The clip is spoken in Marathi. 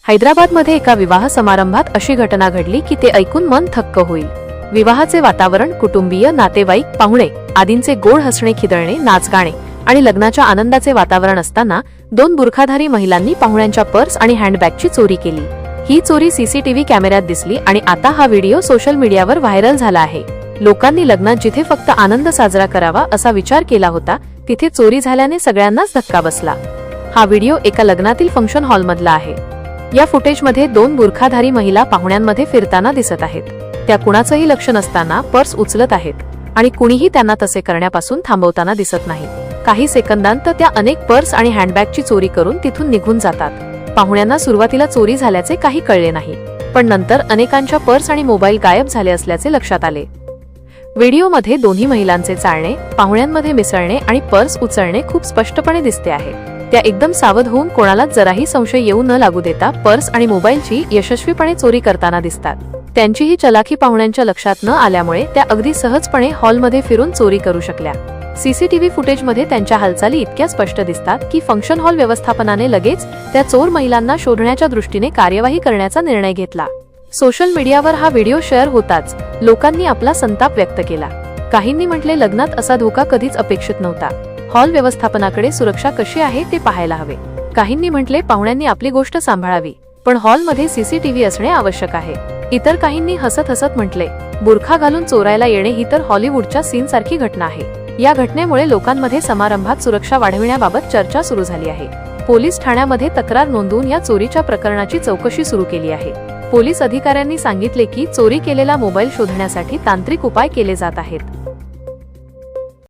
हैदराबादमध्ये एका विवाह समारंभात अशी घटना घडली की ते ऐकून मन थक्क होईल। विवाहाचे वातावरण कुटुंबीय, नातेवाईक, पाहुणे आदींचे गोड हसणे, खिदळणे, नाचगाणे आणि लग्नाच्या आनंदाचे वातावरण असताना दोन बुरखाधारी महिलांनी पाहुण्यांच्या पर्स आणि हँडबॅगची चोरी केली। ही चोरी सीसीटीव्ही कॅमेऱ्यात दिसली आणि आता हा व्हिडिओ सोशल मीडियावर व्हायरल झाला आहे। लोकांनी लग्नात जिथे फक्त आनंद साजरा करावा असा विचार केला होता, तिथे चोरी झाल्याने सगळ्यांनाच धक्का बसला। हा व्हिडिओ एका लग्नातील फंक्शन हॉलमधला आहे। या फुटेजमध्ये दोन बुरखाधारी महिला पाहुण्यांमध्ये फिरताना दिसत आहेत। त्या कुणाचंही लक्ष नसताना पर्स उचलत आहेत आणि कुणीही त्यांना तसे करण्यापासून थांबवताना दिसत नाही। काही सेकंदांत त्या अनेक पर्स आणि हँडबॅगची चोरी करून तिथून निघून जातात। पाहुण्यांना सुरुवातीला चोरी झाल्याचे काही कळले नाही, पण नंतर अनेकांच्या पर्स आणि मोबाईल गायब झाले असल्याचे लक्षात आले। व्हिडिओमध्ये दोन्ही महिलांचे चालणे, पाहुण्यांमध्ये मिसळणे आणि पर्स उचलणे खूप स्पष्टपणे दिसते आहे। त्या एकदम सावध होऊन कोणालाच जराही संशय येऊ न लागू देता पर्स आणि मोबाईलची यशस्वीपणे चोरी करताना दिसतात। त्यांची ही चलाखी पाहुण्यांच्या लक्षात न आल्यामुळे त्या अगदी सहजपणे हॉलमध्ये फिरून चोरी करू शकल्या। सीसीटीव्ही फुटेजमध्ये त्यांच्या हालचाली इतक्या स्पष्ट दिसतात की फंक्शन हॉल व्यवस्थापनाने लगेच त्या चोर महिलांना शोधण्याच्या दृष्टीने कार्यवाही करण्याचा निर्णय घेतला। सोशल मीडियावर हा व्हिडिओ शेअर होताच लोकांनी आपला संताप व्यक्त केला। काहींनी म्हटले, लग्नात असा धोका कधीच अपेक्षित नव्हता। हॉल व्यवस्थापनाकडे सुरक्षा कशी आहे ते पाहायला हवे। काहींनी म्हटले, पाहुण्यांनी आपली गोष्ट सांभाळावी, पण हॉलमध्ये सीसीटीव्ही असणे आवश्यक आहे। इतर काहींनी हसत हसत म्हटले, बुरखा घालून चोरायला येणे ही तर हॉलिवूडच्या सीन सारखी घटना आहे। या घटनेमुळे लोकांमध्ये समारंभात सुरक्षा वाढविण्याबाबत चर्चा सुरू झाली आहे। पोलीस ठाण्यामध्ये तक्रार नोंदवून या चोरीच्या प्रकरणाची चौकशी सुरू केली आहे। पोलीस अधिकाऱ्यांनी सांगितले की चोरी केलेला मोबाईल शोधण्यासाठी तांत्रिक उपाय केले जात आहेत।